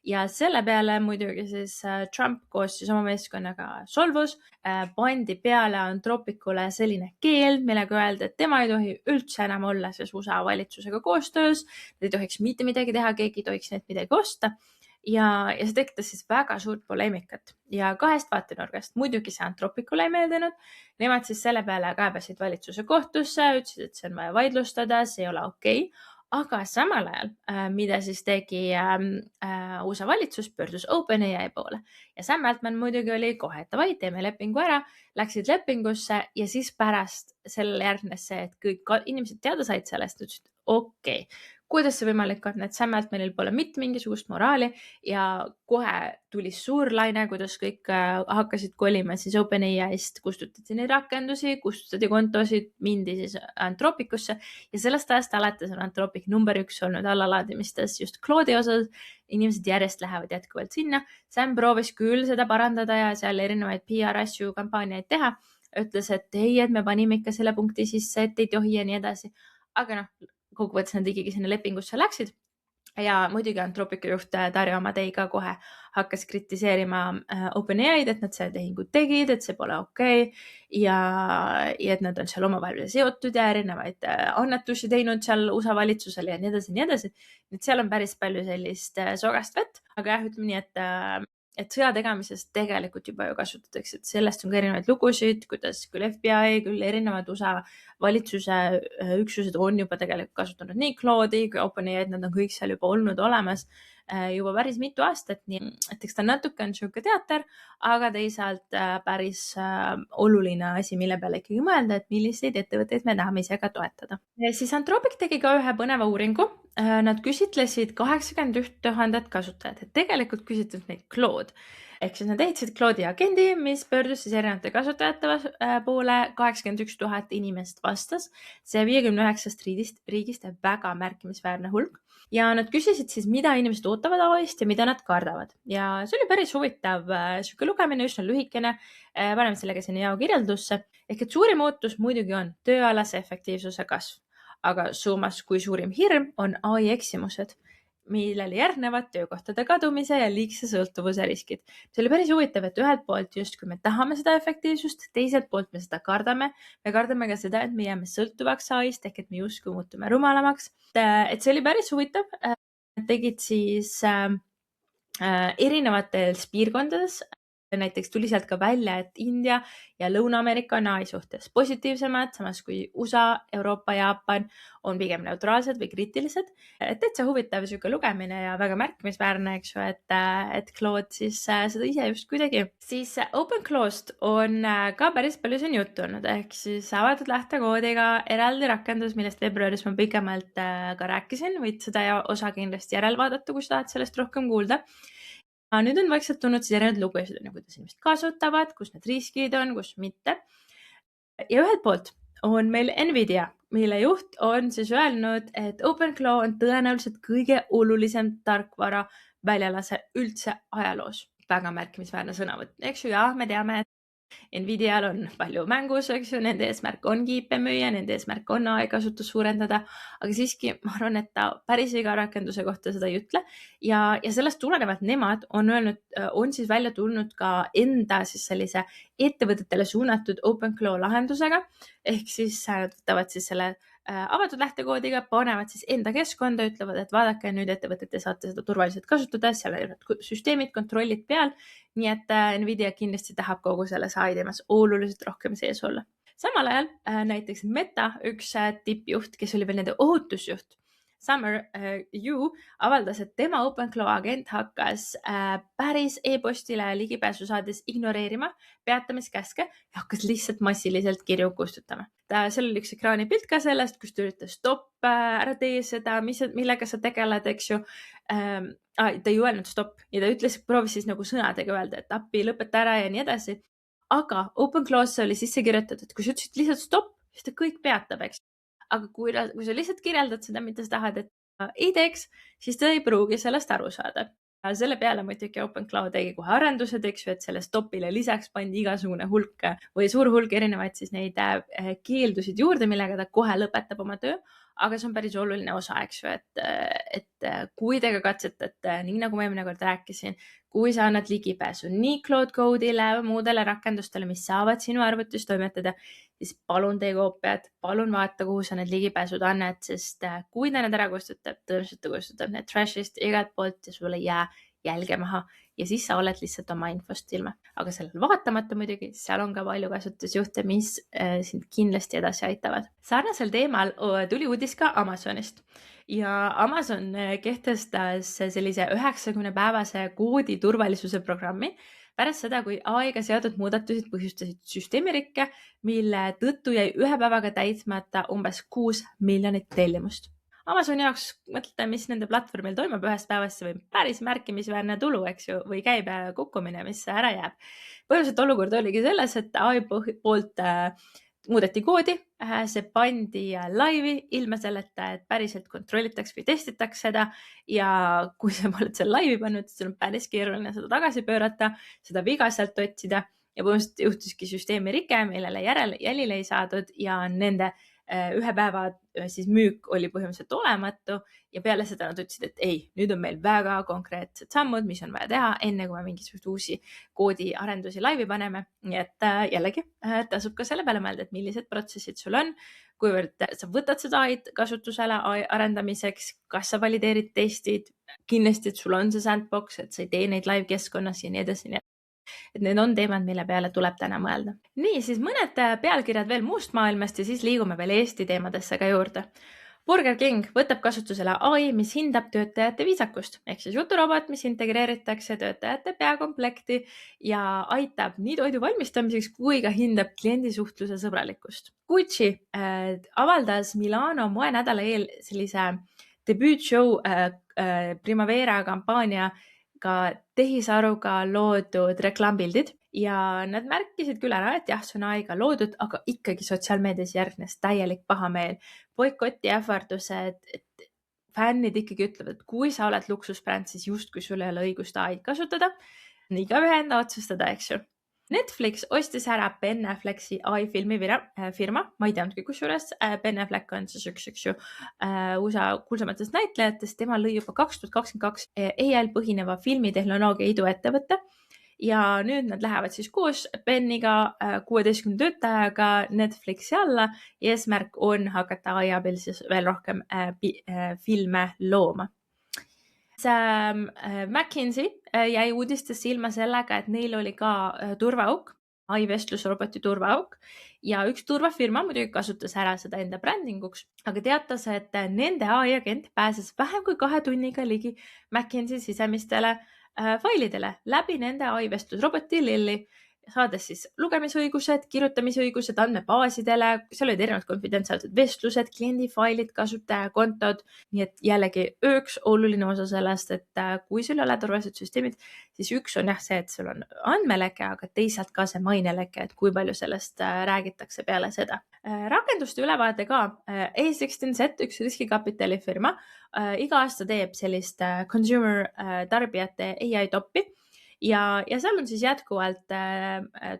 ja selle peale muidugi siis Trump koos siis oma meeskonnaga solvus, pandi peale Anthropicule selline keeld, millega öeldi, et tema ei tohi üldse enam olla siis USA valitsusega koostöös, ei tohiks mitte midagi teha, keegi ei tohiks neid midagi osta. Ja see tekitas siis väga suurt poleemikat ja kahest vaatenurgast. Muidugi see Anthropicule ei meeldinud. Nemad siis selle peale kaebasid valitsuse kohtusse, ütlesid, et see on vaja vaidlustada, see ei ole okei. Aga samal ajal, mida siis tegi USA valitsus, pöördus OpenAI poole. Ja Sam Altman muidugi oli kohe, et davai, teeme lepingu ära, läksid lepingusse ja siis pärast sellele järgnes see, et kõik inimesed teada said sellest, ütlesid, okei. Kuidas see võimalik on, et Sam Altmanil pole mitte mingisugust moraali ja kohe tuli suur laine, kuidas kõik hakkasid kolima siis OpenAI'st, kustutati neid rakendusi, kustutati kontosid, mindi siis Anthropicusse ja sellest ajast alates on Anthropic number 1 olnud allalaadimistes just Claude'i osas. Inimesed järjest lähevad jätkuvalt sinna. Sam proovis küll seda parandada ja seal erinevaid PR-asju, kampaaniaid teha. Ütles, et ei, et me panime ikka selle punkti sisse, et ei tohi ja nii edasi. Aga kokkuvõttes nad ikkagi sinna lepingusse läksid ja muidugi Anthropicu juht Dario Amadei ka kohe hakkas kritiseerima OpenAI'd, et nad selle tehingu tegid, et see pole okei ja et nad on seal omavahel seotud ja erinevaid annetusi teinud seal USA valitsusele ja nii edasi. Nüüd seal on päris palju sellist sogast vett, aga jah, ütleme nii, et sõja tegemises tegelikult juba ju kasutatakse, et sellest on ka erinevaid lugusid, kuidas küll FBI, küll erinevad USA valitsuse üksused on juba tegelikult kasutanud nii Claude'i kui OpenAI'd, nad on kõik seal juba olnud olemas juba päris mitu aastat, nii et eks ta natuke on sihuke teater, aga teisalt päris oluline asi, mille peale ikkagi mõelda, et milliseid ettevõtteid me tahame ise ka toetada. Siis Anthropic tegi ka ühe põneva uuringu. Nad küsitlesid 81 000 kasutajat, et tegelikult küsitlesid neid Claude. Ehk siis nad ehitasid Claude'i agendi, mis pöördus siis erinevate kasutajate poole, 81 000 inimest vastas. See 59 riigist väga märkimisväärne hulk. Ja nad küsisid siis, mida inimesed ootavad avaist ja mida nad kardavad. Ja see oli päris huvitav sihuke lugemine, üsna lühikene. Paneme sellega sinna jao kirjeldusse. Ehk et suurim ootus muidugi on tööalase efektiivsuse kasv. Aga summas kui suurim hirm on AI eksimused, millele järgnevad töökohtade kadumise ja liigse sõltuvuse riskid. See oli päris huvitav, et ühelt poolt just kui me tahame seda efektiivsust, teiselt poolt me seda kardame. Me kardame ka seda, et me jääme sõltuvaks AI-st ehk et me justkui muutume rumalamaks. Et see oli päris huvitav. Tegid siis erinevates piirkondades. Näiteks tuli sealt ka välja, et India ja Lõuna-Ameerika on AI suhtes positiivsemad, samas kui USA, Euroopa, Jaapan on pigem neutraalsed või kriitilised. Täitsa huvitav sihuke lugemine ja väga märkimisväärne, eks ju, et Claude siis seda ise just kuidagi. Siis OpenClaused on ka päris palju siin juttu olnud, ehk siis avatud lähtekoodiga eraldi rakendus, millest veebruaris ma pikemalt ka rääkisin, võid seda osa kindlasti järel vaadata, kui sa tahad sellest rohkem kuulda. Nüüd on vaikselt tulnud siis erinevad lugusid, kuidas inimesed kasutavad, kus need riskid on, kus mitte. Ja ühelt poolt on meil Nvidia, mille juht on siis öelnud, et OpenClaw on tõenäoliselt kõige olulisem tarkvara väljalase üldse ajaloos. Väga märkimisväärne sõnavõtt, eks ju, ja me teame, et Nvidial on palju mängus, eks ju, nende eesmärk on kiipe müüa, nende eesmärk on AI-kasutust suurendada, aga siiski ma arvan, et ta päris iga rakenduse kohta seda ei ütle ja sellest tulenevalt nemad on öelnud, on siis välja tulnud ka enda siis sellise ettevõtetele suunatud OpenClaw lahendusega, ehk siis nad võtavad siis selle avatud lähtekoodiga, panevad siis enda keskkonda, ütlevad, et vaadake, nüüd ettevõtted te saate seda turvaliselt kasutada, seal on süsteemid, kontrollid peal, nii et Nvidia kindlasti tahab kogu selles AI-teemas oluliselt rohkem sees olla. Samal ajal näiteks Meta üks tippjuht, kes oli veel nende ohutusjuht, Summer Yu avaldas, et tema OpenClaw agent hakkas päris e-postile ligipääsu saades ignoreerima peatamiskäske ja hakkas lihtsalt massiliselt kirju kustutama. Seal oli üks ekraani pilt ka sellest, kus ta üritas stopp, ära tee seda, millega sa tegeled, eks ju. Ta ei öelnud stopp ja ta proovis siis nagu sõnadega öelda, et appi lõpeta ära ja nii edasi. Aga OpenClaw'sse oli sisse kirjutatud, et kui sa ütlesid lihtsalt stopp, siis ta kõik peatab, eks. Aga kui sa lihtsalt kirjeldad seda, mida sa tahad, et ei teeks, siis ta ei pruugi sellest aru saada. Selle peale muidugi OpenClaw tegi kohe arendused, eks ju, et selle stopile lisaks pandi igasugune hulk või suur hulk erinevaid siis neid keeldusid juurde, millega ta kohe lõpetab oma töö. Aga see on päris oluline osa, eks ju, et kui te ka katsetate, nii nagu ma eelmine kord rääkisin, kui sa annad ligipääsu nii Cloud Code'ile või muudele rakendustele, mis saavad sinu arvutis toimetada, siis palun tee koopiad, palun vaata, kuhu sa need ligipääsud annad, sest kui ta need ära kustutab, tõenäoliselt ta kustutab need trashist igalt poolt ja sul ei jää jälge maha ja siis sa oled lihtsalt oma infost ilma. Aga sellel vaatamata muidugi, seal on ka palju kasutusjuhte, mis sind kindlasti edasi aitavad. Sarnasel teemal tuli uudis ka Amazonist ja Amazon kehtestas sellise 90-päevase koodi turvalisuse programmi pärast seda, kui AI-ga seotud muudatusid põhjustasid süsteemirikke, mille tõttu jäi ühe päevaga täitmata umbes 6 miljonit tellimust. Amazoni jaoks mõtlete, mis nende platvormil toimub ühest päevast, või päris märkimisväärne tulu, eks ju, või käibe kukkumine, mis ära jääb. Põhimõtteliselt olukord oligi selles, et AI poolt muudeti koodi, see pandi laivi ilma selleta, et päriselt kontrollitaks või testitaks seda ja kui sa oled seal laivi pannud, siis on päris keeruline seda tagasi pöörata, seda viga sealt otsida ja põhimõtteliselt juhtuski süsteemi rike, millele jälile ei saadud ja nende ühe päeva siis müük oli põhimõtteliselt olematu ja peale seda nad ütlesid, et ei, nüüd on meil väga konkreetsed sammud, mis on vaja teha, enne kui me mingisuguseid uusi koodiarendusi laivi paneme. Nii et jällegi tasub ka selle peale mõelda, et millised protsessid sul on, kuivõrd sa võtad seda AI kasutusele arendamiseks, kas sa valideerid testid, kindlasti, et sul on see sandbox, et sa ei tee neid live keskkonnas ja nii edasi. Et need on teemad, mille peale tuleb täna mõelda. Nii, siis mõned pealkirjad veel muust maailmast ja siis liigume veel Eesti teemadesse ka juurde. Burger King võtab kasutusele AI, mis hindab töötajate viisakust, ehk siis juturobot, mis integreeritakse töötajate peakomplekti ja aitab nii toidu valmistamiseks kui ka hindab kliendisuhtluse sõbralikkust. Gucci avaldas Milano moenädala eel sellise debüütshow Primavera kampaania ka tehisaruga loodud reklampildid ja nad märkisid küll ära, et jah, see on AI-ga loodud, aga ikkagi sotsiaalmeedias järgnes täielik pahameel, boikoti ähvardused, et fännid ikkagi ütlevad, et kui sa oled luksusbränd, siis justkui sul ei ole õigust AI-d kasutada. Igaühe enda otsustada, eks ju. Netflix ostis ära Ben Afflecki AI-filmi firma, ma ei teadnudki kusjuures, Ben Affleck on siis üks USA kuulsamatest näitlejatest, tema lõi juba 2022 AI-l põhineva filmitehnoloogia iduettevõtte ja nüüd nad lähevad siis koos Beniga 16 töötajaga Netflixi alla ja eesmärk on hakata AI abil siis veel rohkem filme looma. McKinsey jäi uudistesse ilma sellega, et neil oli ka turvaauk, AI-vestlusroboti turvaauk ja üks turvafirma muidugi kasutas ära seda enda brändinguks, aga teatas, et nende AI-agent pääses vähem kui 2 tunniga ligi McKinsey sisemistele failidele läbi nende AI-vestlusroboti Lilly. saades siis lugemisõigused, kirjutamisõigused andmebaasidele, seal olid erinevad konfidentsiaalsed vestlused, kliendifailid, kasutajakontod. Nii et jällegi üks oluline osa sellest, et kui sul ei ole turvalised süsteemid, siis üks on jah see, et sul on andmeleke, aga teisalt ka see maineleke, et kui palju sellest räägitakse peale seda. Rakenduste ülevaade ka. A16Z, üks riskikapitalifirma, iga aasta teeb sellist consumer tarbijate AI toppi. Ja seal on siis jätkuvalt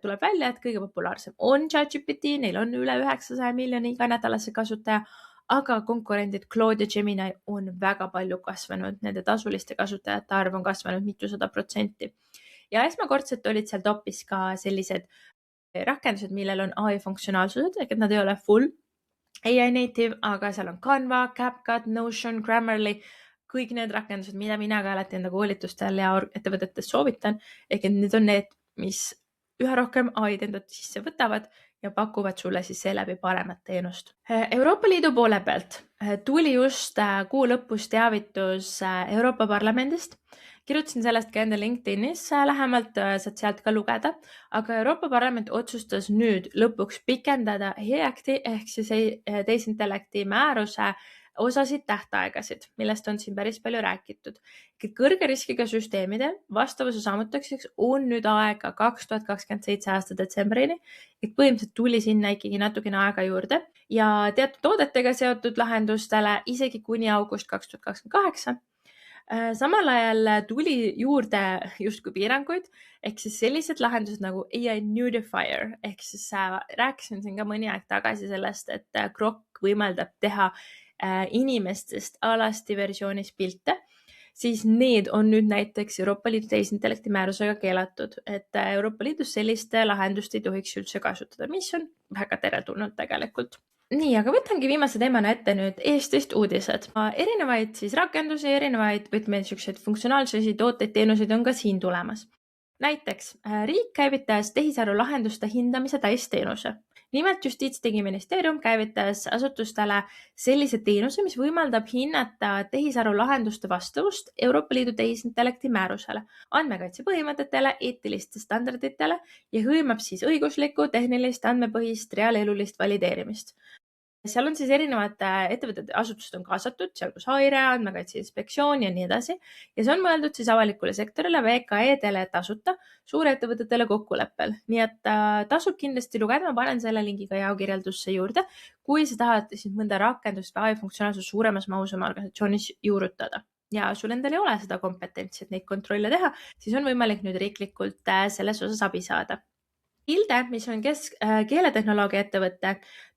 tuleb välja, et kõige populaarsem on ChatGPT, neil on üle 900 miljoni iganädalase kasutaja, aga konkurendid Claude ja Gemini on väga palju kasvanud, nende tasuliste kasutajate arv on kasvanud mitusada %. Ja esmakordselt olid seal topis ka sellised rakendused, millel on AI funktsionaalsused, ehk et nad ei ole full AI native, aga seal on Canva, CapCut, Notion, Grammarly, kõik need rakendused, mida mina ka alati enda koolitustel ja ettevõtetes soovitan, ehk et need on need, mis üha rohkem AI-d enda sisse võtavad ja pakuvad sulle siis seeläbi paremat teenust. Euroopa Liidu poole pealt tuli just kuu lõpus teavitus Euroopa Parlamendist. Kirjutasin sellest ka enda LinkedInis lähemalt, saad sealt ka lugeda, aga Euroopa Parlament otsustas nüüd lõpuks pikendada HEACT-i ehk siis tehisintellekti määruse osasid tähtaegasid, millest on siin päris palju räägitud. Kõrge riskiga süsteemide vastavuse saamutamiseks on nüüd aega 2027 aasta detsembrini, et põhimõtteliselt tuli sinna ikkagi natukene aega juurde ja teatud toodetega seotud lahendustele isegi kuni august 2028. Samal ajal tuli juurde justkui piiranguid, ehk siis sellised lahendused nagu AI Nudifier, ehk siis rääkisin siin ka mõni aeg tagasi sellest, et Grok võimaldab teha inimestest alasti versioonis pilte, siis need on nüüd näiteks Euroopa Liidu tehisintellekti määrusega keelatud, et Euroopa Liidus selliste lahendust ei tohiks üldse kasutada, mis on väga teretulnud tegelikult. Nii, aga võtangi viimase teemana ette nüüd Eestist uudised. Erinevaid siis rakendusi, erinevaid niisuguseid funktsionaalsusi, tooteid, teenuseid on ka siin tulemas. Näiteks riik käivitas tehisaru lahenduste hindamise täisteenuse. Nimelt Justiitsdigiministeerium käivitas asutustele sellise teenuse, mis võimaldab hinnata tehisaru lahenduste vastavust Euroopa Liidu tehisintellekti määrusele, andmekaitse põhimõtetele, eetiliste standarditele ja hõlmab siis õiguslikku, tehnilist, andmepõhist, reaalelulist valideerimist. Seal on siis erinevad ettevõtted ja asutused on kaasatud, sealhulgas Haire, Andmekaitse Inspektsioon ja nii edasi. Ja see on mõeldud siis avalikule sektorile, VKE-dele tasuta, suurettevõtetele kokkuleppel. Nii et tasub kindlasti lugeda, ma panen selle lingi ka jaokirjeldusse juurde, kui sa tahad siis mõnda rakendust või AI-funktsionaalsust suuremas mahus oma organisatsioonis juurutada. Ja sul endal ei ole seda kompetentsi, et neid kontrolle teha, siis on võimalik nüüd riiklikult selles osas abi saada. Hilde, mis on keeletehnoloogia ettevõte,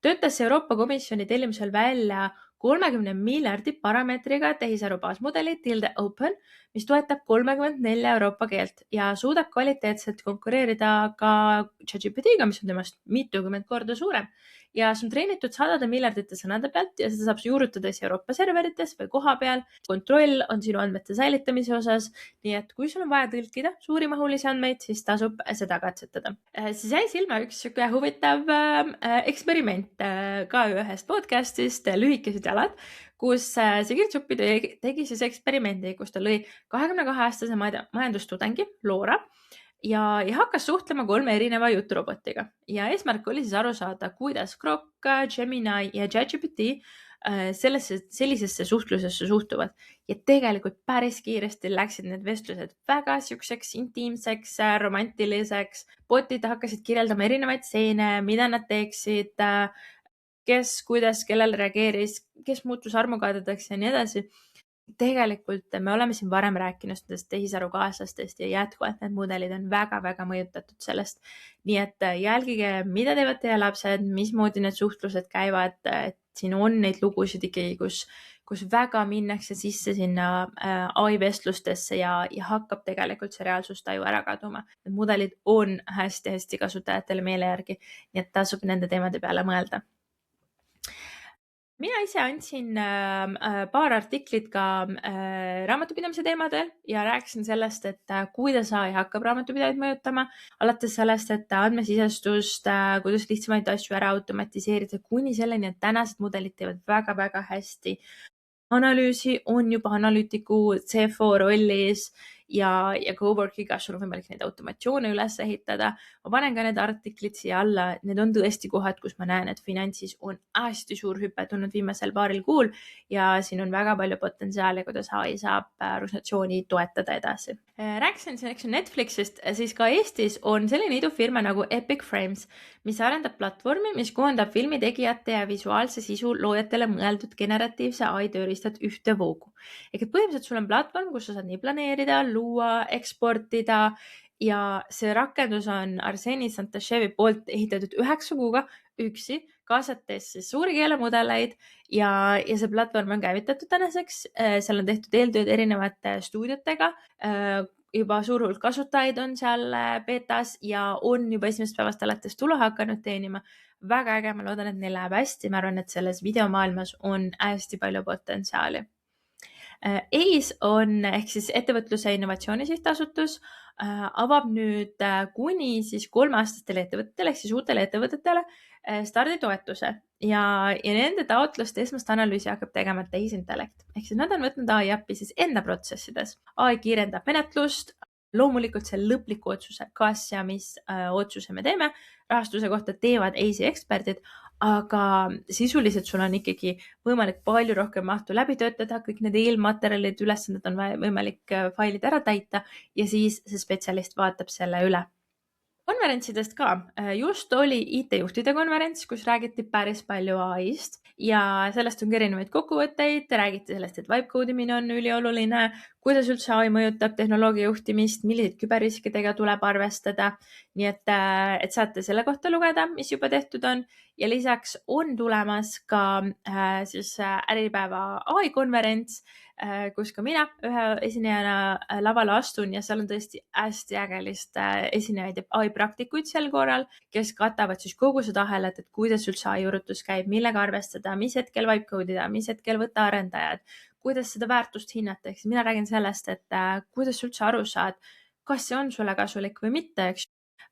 töötas Euroopa Komisjoni tellimusel välja 30 miljardi parameetriga tehisaru baasmudeli Hilde Open, mis toetab 34 Euroopa keelt ja suudab kvaliteetselt konkureerida ka ChatGPT-ga, mis on temast mitukümmend korda suurem. Ja see on treenitud sadade miljardite sõnade pealt ja seda saab juurutada Euroopa serverites või koha peal. Kontroll on sinu andmete säilitamise osas, nii et kui sul on vaja tõlkida suurimahulisi andmeid, siis tasub seda katsetada. Siis jäi silma üks huvitav eksperiment ka ühest podcastist, Lühikesed jalad, kus Sigrid Suppi tegi siis eksperimendi, kus ta lõi 22-aastase majandustudengi Loora ja hakkas suhtlema 3 erineva juturobotiga. Ja eesmärk oli siis aru saada, kuidas Grok, Gemini ja ChatGPT sellisesse suhtlusesse suhtuvad. Ja tegelikult päris kiiresti läksid need vestlused väga siukseks intiimseks, romantiliseks. Botid hakkasid kirjeldama erinevaid stseene, mida nad teeksid, kes, kuidas, kellel reageeris, kes muutus armukaadedeks ja nii edasi. Tegelikult me oleme siin varem rääkinud nendest tehisaru kaaslastest ja jätkuvalt need mudelid on väga-väga mõjutatud sellest. Nii et jälgige, mida teevad teie lapsed, mismoodi need suhtlused käivad, et siin on neid lugusid ikkagi, kus väga minnakse sisse sinna AI vestlustesse ja hakkab tegelikult see reaalsustaju ära kaduma. Need mudelid on hästi-hästi kasutajatele meele järgi, nii et tasub nende teemade peale mõelda. Mina ise andsin paar artiklit ka raamatupidamise teemadel ja rääkisin sellest, et kuidas AI hakkab raamatupidajat mõjutama, alates sellest, et andmesisestust, kuidas lihtsamaid asju ära automatiseerida, kuni selleni, et tänased mudelid teevad väga-väga hästi analüüsi, on juba analüütiku CFO rollis ja Coworkiga sul on võimalik neid automatsioone üles ehitada. Ma panen ka need artiklid siia alla, need on tõesti kohad, kus ma näen, et finantsis on hästi suur hüpe tulnud viimasel paaril kuul ja siin on väga palju potentsiaali, kuidas AI saab organisatsiooni toetada edasi. Rääkisin siin Netflixist, siis ka Eestis on selline idufirma nagu Epic Frames, mis arendab platvormi, mis koondab filmitegijate ja visuaalse sisu loojatele mõeldud generatiivse AI tööriistad ühte voogu. Ehk et põhimõtteliselt sul on platvorm, kus sa saad nii planeerida, luua, eksportida ja see rakendus on Arseni Santashevi poolt ehitatud 9 kuuga üksi, kaasates siis suuri keelemudeleid ja see platvorm on käivitatud tänaseks. Seal on tehtud eeltööd erinevate stuudiotega, juba suur hulk kasutajaid on seal betas ja on juba esimesest päevast alates tulu hakanud teenima. Väga äge, ma loodan, et neil läheb hästi. Ma arvan, et selles videomaailmas on hästi palju potentsiaali. EIS on ehk siis ettevõtluse innovatsiooni sihtasutus avab nüüd kuni siis 3-aastastele ettevõtetele ehk siis uutele ettevõtetele starditoetuse ja nende taotluste esmast analüüsi hakkab tegema tehisintellekt. Ehk siis nad on võtnud AI appi siis enda protsessides. AI kiirendab menetlust, loomulikult see lõpliku otsuse, kas ja mis otsuse me teeme rahastuse kohta teevad EIS-i eksperdid, aga sisuliselt sul on ikkagi võimalik palju rohkem mahtu läbi töötada, kõik need eelmaterjalid, ülesanded on võimalik failid ära täita ja siis see spetsialist vaatab selle üle. Konverentsidest ka. Just oli IT-juhtide konverents, kus räägiti päris palju AI-st ja sellest on erinevaid kokkuvõtteid. Räägiti sellest, et vibe codimine on ülioluline, kuidas üldse AI mõjutab tehnoloogia juhtimist, milliseid küberriskidega tuleb arvestada. Nii et saate selle kohta lugeda, mis juba tehtud on. Ja lisaks on tulemas ka siis Äripäeva AI konverents, kus ka mina ühe esinejana lavale astun ja seal on tõesti hästi ägelist esinejaid ja AI praktikuid sel korral, kes katavad siis kogu seda ahelat, et kuidas üldse AI juurutus käib, millega arvestada, mis hetkel vibe code'ida, mis hetkel võtta arendajad, kuidas seda väärtust hinnata. Ehk mina räägin sellest, et kuidas üldse aru saad, kas see on sulle kasulik või mitte, eks.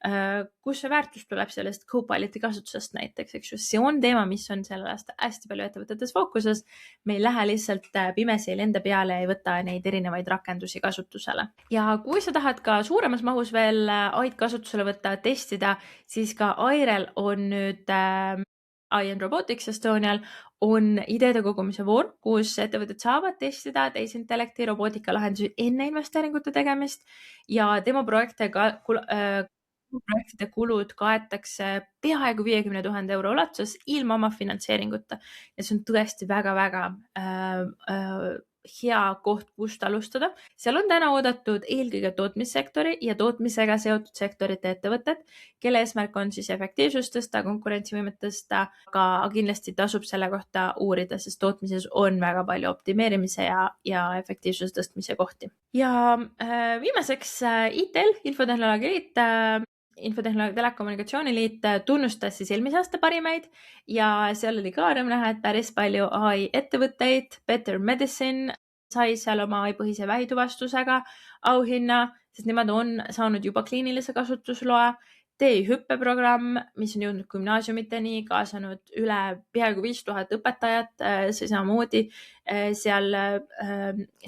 Kus see väärtus tuleb sellest Copiloti kasutusest näiteks, eks ju. See on teema, mis on selle aasta hästi palju ettevõtetes fookuses. Me ei lähe lihtsalt pimesi enda peale ja ei võta neid erinevaid rakendusi kasutusele. Ja kui sa tahad ka suuremas mahus veel AID kasutusele võtta, testida, siis ka Airel on nüüd AI and Robotics Estonial on ideede kogumise voor, kus ettevõtted saavad testida tehisintellekti robootika lahendusi enne investeeringute tegemist ja tema projektide kulud kaetakse peaaegu 50 000 euro ulatuses ilma oma finantseeringuta. Ja see on tõesti väga-väga hea koht, kust alustada. Seal on täna oodatud eelkõige tootmissektori ja tootmisega seotud sektorite ettevõtted, kelle eesmärk on siis efektiivsust tõsta, konkurentsivõimet tõsta, aga kindlasti tasub selle kohta uurida, sest tootmises on väga palju optimeerimise ja efektiivsuse tõstmise kohti. Ja viimaseks ITL, Infotehnoloogia Liit, Infotehnoloogia Telekommunikatsiooni Liit tunnustas siis eelmise aasta parimaid ja seal oli ka rõõm näha, et päris palju AI ettevõtteid. Better Medicine sai seal oma AI-põhise vähituvastusega auhinna, sest nemad on saanud juba kliinilise kasutusloa. TI hüppeprogramm, mis on jõudnud gümnaasiumiteni, kaasanud üle peaaegu 5000 õpetajat, see samamoodi seal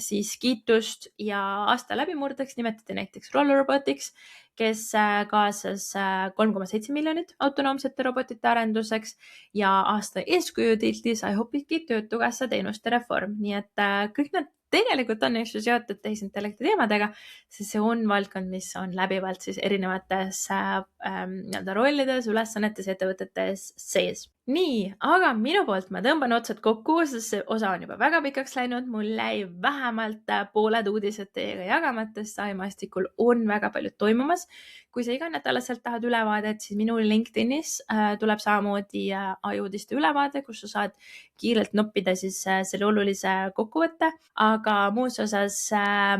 siis kiitust ja aasta läbimurdeks nimetati näiteks Roller Robotics, kes kaasas 3,7 miljonit autonoomsete robotite arenduseks ja aasta eeskuju tiltis sai hoopiski Töötukassa teenuste reform. Nii et kõik need tegelikult on seotud tehisintellekti teemadega, sest see on valdkond, mis on läbivalt siis erinevates rollides, ülesannetes, ettevõtetes sees. Nii, aga minu poolt ma tõmban otsad kokku, sest see osa on juba väga pikaks läinud. Mul jäi vähemalt pooled uudised teiega jagamata, AI-maastikul on väga palju toimumas. Kui sa iganädalaselt tahad ülevaadet, siis minul LinkedInis tuleb samamoodi AI-uudiste ülevaade, kus sa saad kiirelt noppida siis selle olulise kokkuvõtte. Aga muus osas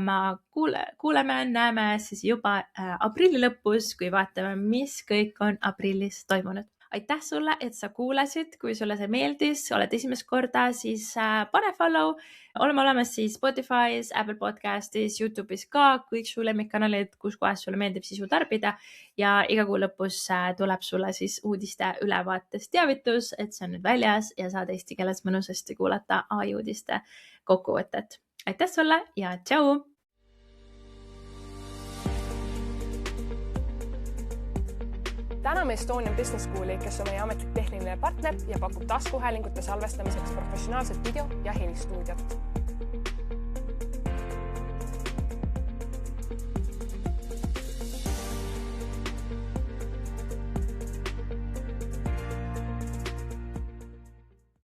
ma kuuleme, näeme siis juba aprilli lõpus, kui vaatame, mis kõik on aprillis toimunud. Aitäh sulle, et sa kuulasid. Kui sulle see meeldis, oled esimest korda, siis pane follow. Oleme olemas siis Spotify's, Apple Podcastis, YouTube'is ka, kõik su lemmikkanalid, kus kohas sulle meeldib sisu tarbida. Ja iga kuu lõpus tuleb sulle siis uudiste ülevaatest teavitus, et see on nüüd väljas ja saad eesti keeles mõnusasti kuulata AI uudiste kokkuvõtet. Aitäh sulle ja tšau! täname Estonian Business Schooli, kes on meie ametlik tehniline partner ja pakub taskuhäälingute salvestamiseks professionaalset video- ja helistuudiot.